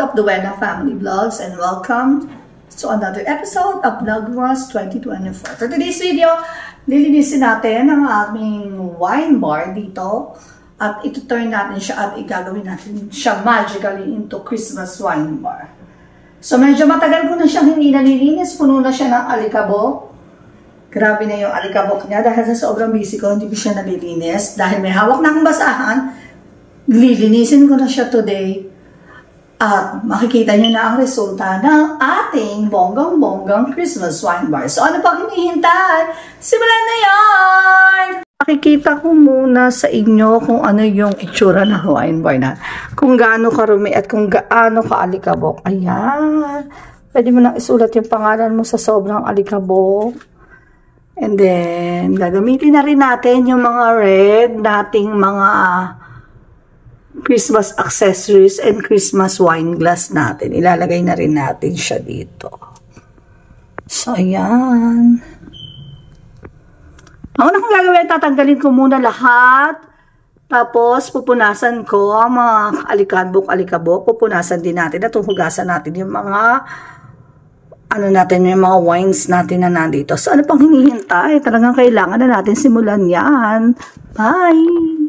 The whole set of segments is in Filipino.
of the Wena Family Vlogs and welcome to another episode of Vlogmas 2024. For today's video, lilinisin natin ang aming wine bar dito at ito-turn natin siya at igagawin natin siya magically into Christmas wine bar. So medyo matagal ko na siyang hindi nalilinis, puno na siya ng alikabok. Grabe na yung alikabok niya dahil sa sobrang busy ko, hindi ko siya nalilinis. Dahil may hawak na akong basahan, lilinisin ko na siya today. At makikita niyo na ang resulta ng ating bonggang-bonggang Christmas wine bar. So ano pang hinihintay? Simulan na yan! Makikita ko muna sa inyo kung ano yung itsura ng wine bar na. Kung gaano karumi at kung gaano kaalikabok. Ayan. Pwede mo nang isulat yung pangalan mo sa sobrang alikabok. And then, gagamitin na rin natin yung mga red nating mga Christmas accessories and Christmas wine glass natin. Ilalagay na rin natin siya dito. So, ayan. Ang una kong gagawin, tatanggalin ko muna lahat. Tapos, pupunasan ko ang mga alikabok. Pupunasan din natin at hugasan natin yung mga yung mga wines natin na nandito. So, ano pang hinihintay? Talagang kailangan na natin simulan yan. Bye!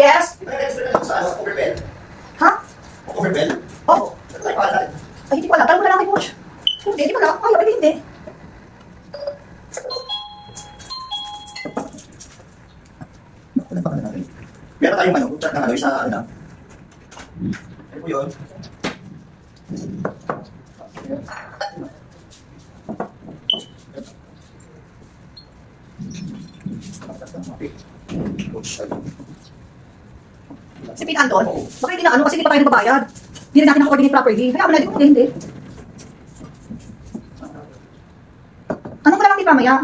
Yes? Overbell. Ha? Overbell? Oo. Ay, hindi ko alam. Tanong mo na lang kay Coach. Hindi, hindi ko alam. Ay, pwede hindi. Meron tayong chat na sa ano. Ano po yun? Si Pete Andon, baka hindi na ano kasi hindi pa tayo nagbabayad. Hindi rin natin naka-coordinate properly. Kaya ako na, hindi. Tanong ko na lang din mamaya.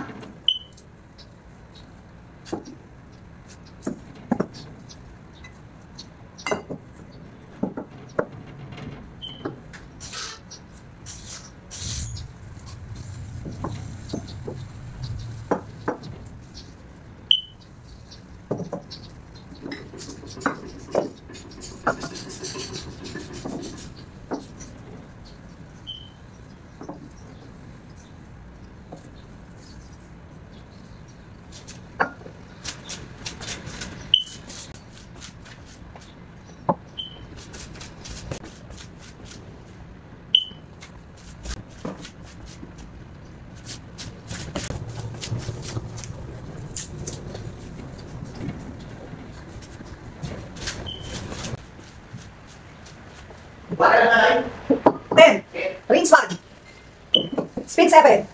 Wala na tayo. 10. Rinse 1. Spin 7.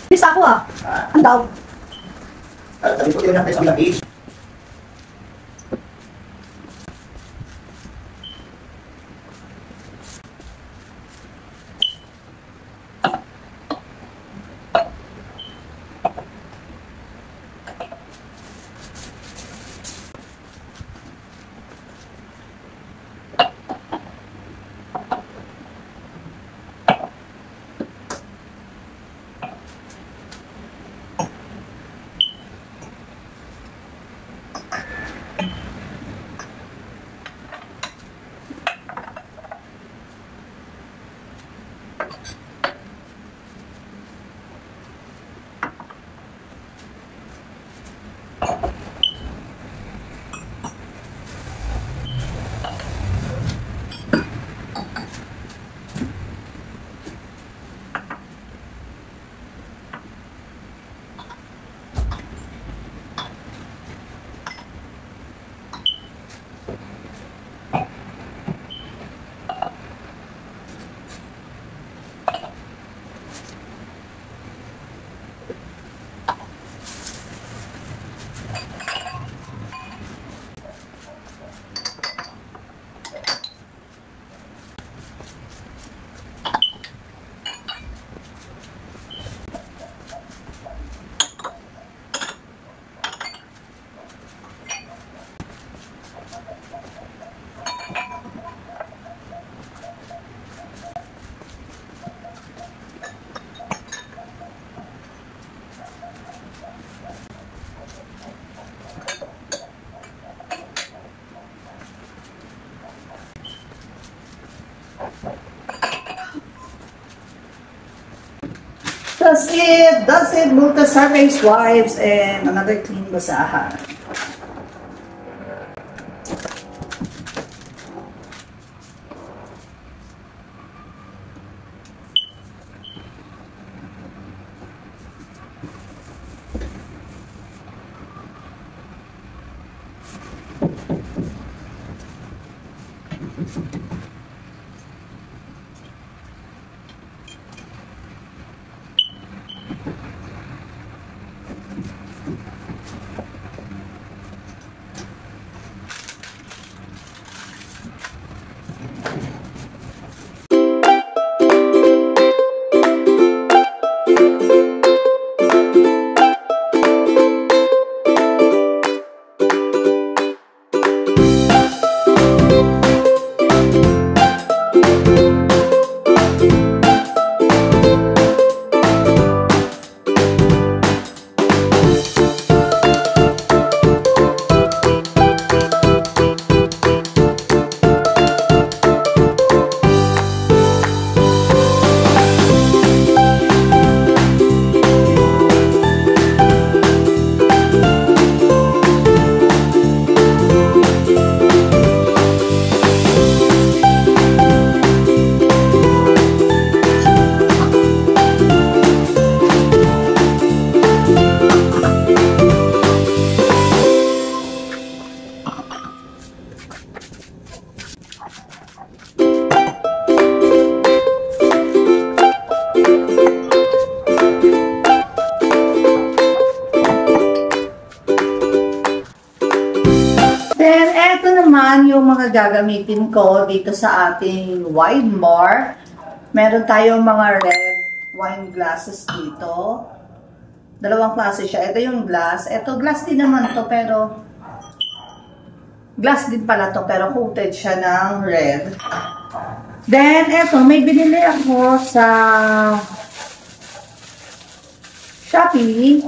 Bisa ako ah. Ang daw. Sabi ko, yun natin sa mga page. That's it, multi-surface wipes and another clean basahan. naman yung mga gagamitin ko dito sa ating wine bar. Meron tayong mga red wine glasses dito. Dalawang klase siya. Ito yung glass. Ito glass din naman to pero glass din pala to pero coated siya ng red. Then ito may binili ako sa Shopee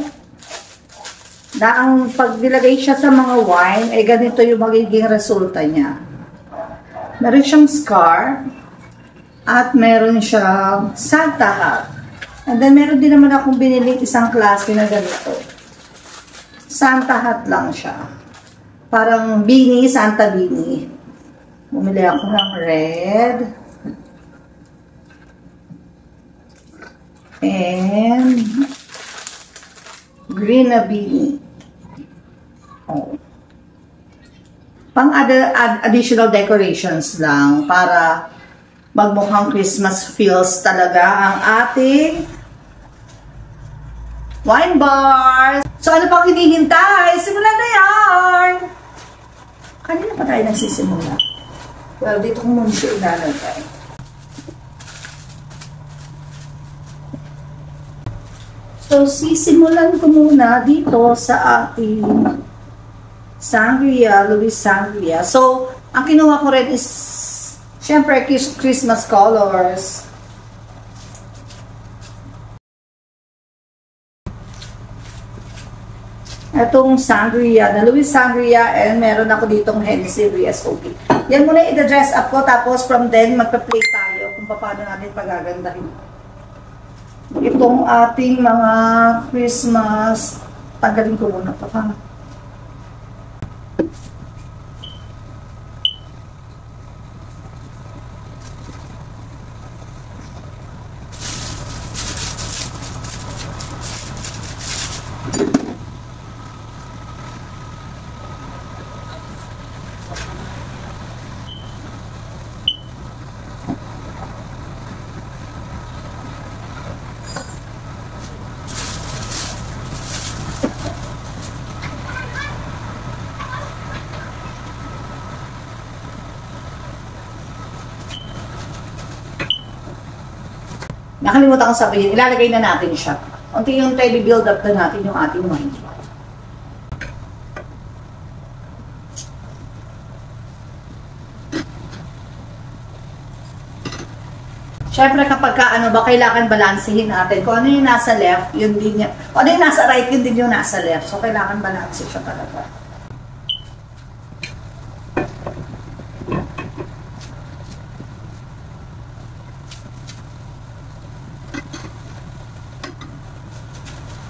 na ang pag nilagay siya sa mga wine, ay ganito yung magiging resulta niya. Meron siyang scar at meron siyang Santa hat. And then meron din naman akong binili isang klase na ganito. Santa hat lang siya. Parang beanie, Santa beanie. Bumili ako ng red. And green na beanie. Oh. Pang additional decorations lang para magmukhang Christmas feels talaga ang ating wine bar. So ano pang hinihintay? Simulan na yan! Kanina pa tayo nagsisimula. Well, dito ko muna siya ilalagay. So, sisimulan ko muna dito sa ating sangria, Louis Sangria. So, ang kinuha ko rin is, syempre, Christmas colors. Itong sangria, na Louis Sangria, and meron ako ditong Hennessy VSOP. Yan muna i-dress up ko, tapos from then, magpa-play tayo kung paano natin pagagandahin. Itong ating mga Christmas, tanggalin ko muna ito ha. Nakalimutan ko sabihin, ilalagay na natin siya. Unti-unti i-build up na natin yung ating wine. Siyempre kapag ano ba, kailangan balansehin natin. Kung ano yung nasa left, yun din yung, kung ano yung nasa right, yun din yung nasa left. So kailangan balanse siya talaga.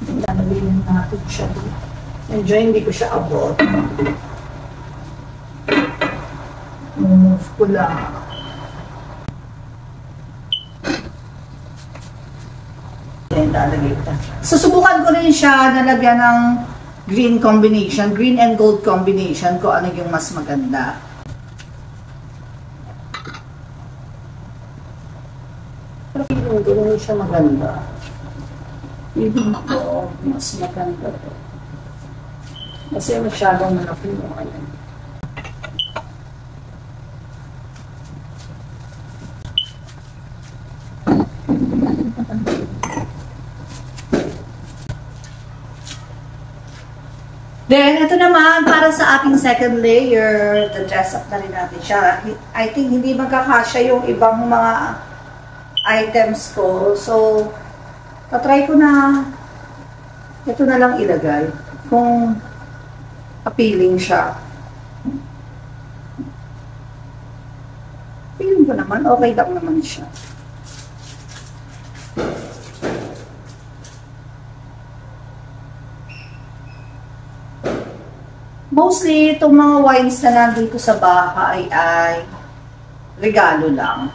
Lalagyan natin siya dito. Medyo hindi ko siya abot. Move ko lang. Then lalagay ko. Susubukan ko rin siya na lagyan ng green combination, green and gold combination, kung ano yung mas maganda. Pero feeling ko rin siya maganda. Feeling ko, mas maganda to. Kasi masyadong malaki yung ayan. Then, ito naman, para sa ating second layer, the-dress up na rin natin siya. I think hindi magkakasya yung ibang mga items ko. So, tatry ko na ito na lang ilagay kung appealing siya. Feeling ko naman, okay lang naman siya. Mostly, itong mga wines na nandito sa bahay ay regalo lang.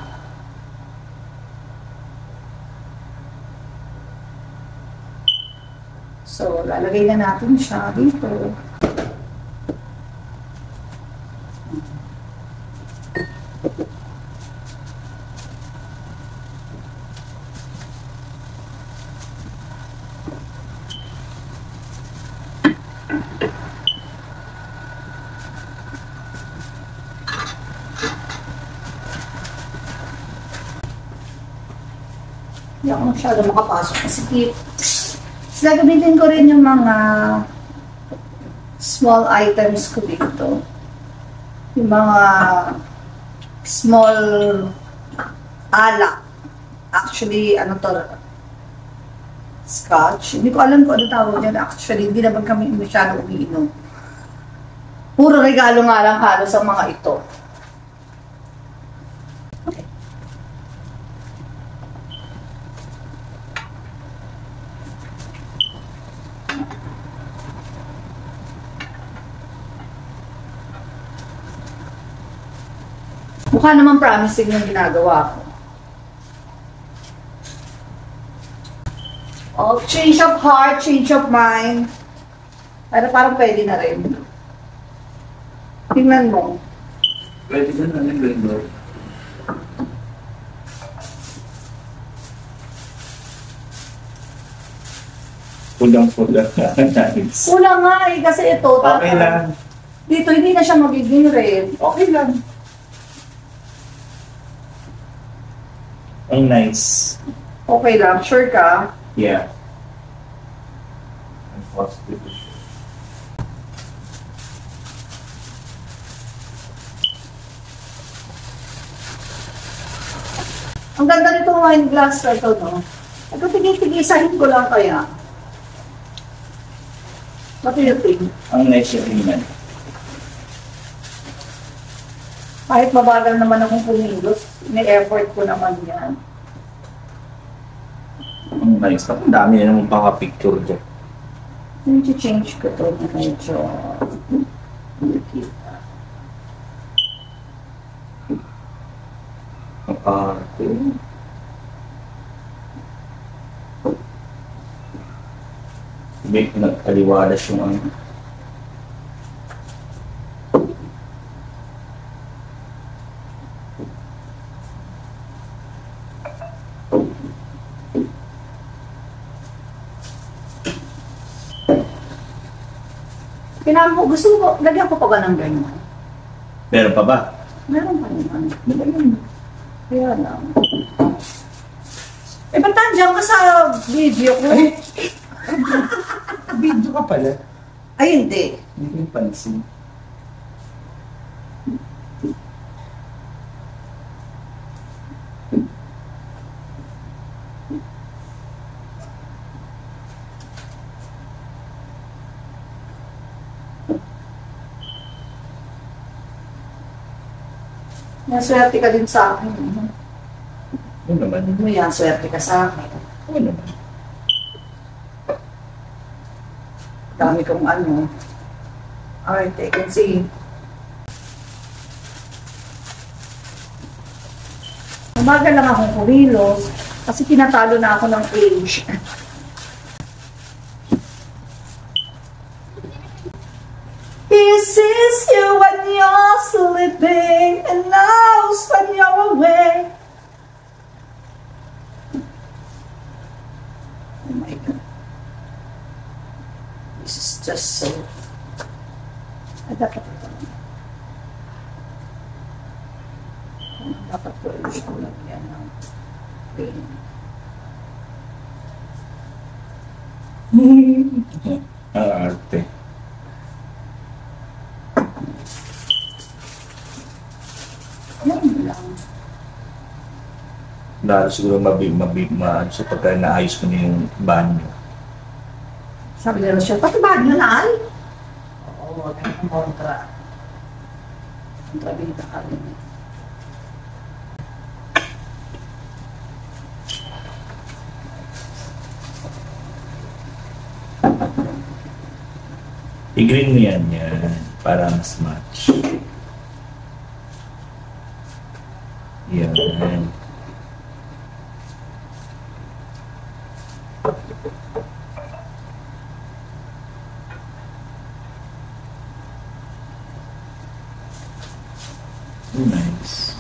So, lalagay na natin siya dito. Hindi ako masyado makapasok kasi cute. So, gagamitin ko rin yung mga small items ko dito. Yung mga small alak. Actually, ano to? Scotch. Hindi ko alam kung ano tawag dyan. Actually, hindi naman kami masyado umiinom. Puro regalo nga lang halos ang mga ito. Okay. Mukha naman promising yung ginagawa ko. Oh, change of heart, change of mind. Pero parang pwede na rin. Tingnan mo. Pwede ka na ng blender. Pulang-pulang na. Nice. Kulang nga eh, kasi ito, Okay lang. dito hindi na siya magiging red. Okay lang. Ang nice. Okay lang, sure ka? Yeah. I'm positive. Ang ganda nitong wine glass na ito, no? Ito, tigil-tigisahin ko lang kaya. What do you think? Ang nice yung tingnan. Kahit mabagal naman akong kumilos, may effort ko naman yan. Ang nice. Ang dami na naman paka-picture dyan. Medyo change ko to na medyo kita. Ang arte. Sabi ko nagkaliwalas yung ano. Gusto mo, lagyan ko pa ba ng ganyan? Meron pa ba? Meron pa naman. Meron. Kaya lang. Eh, ba't nandiyan ka sa video ko? Ay! Video ka pala. Ay, hindi. Hindi ko yung pansin. Naswerte ka din sa akin. Ano naman? Hindi mo yan, swerte ka sa akin. Ano naman? Dami kong ano. Alright, I can see. Umaga lang akong kumilos kasi tinatalo na ako ng age. This is you when you're sleeping and now when you're awake. Oh my God. This is just so... Ay, dapat ito. Dapat ko ko lang yan ng pain. Ang arte. Yan lang. Lalo siguro sa pagka naayos mo na yung banyo. Sabi nila siya, pati ba nyo na ay? Oo, wag kang kontra. Kontrabida ka rin. I-green mo yan para mas match. Yan. Nice.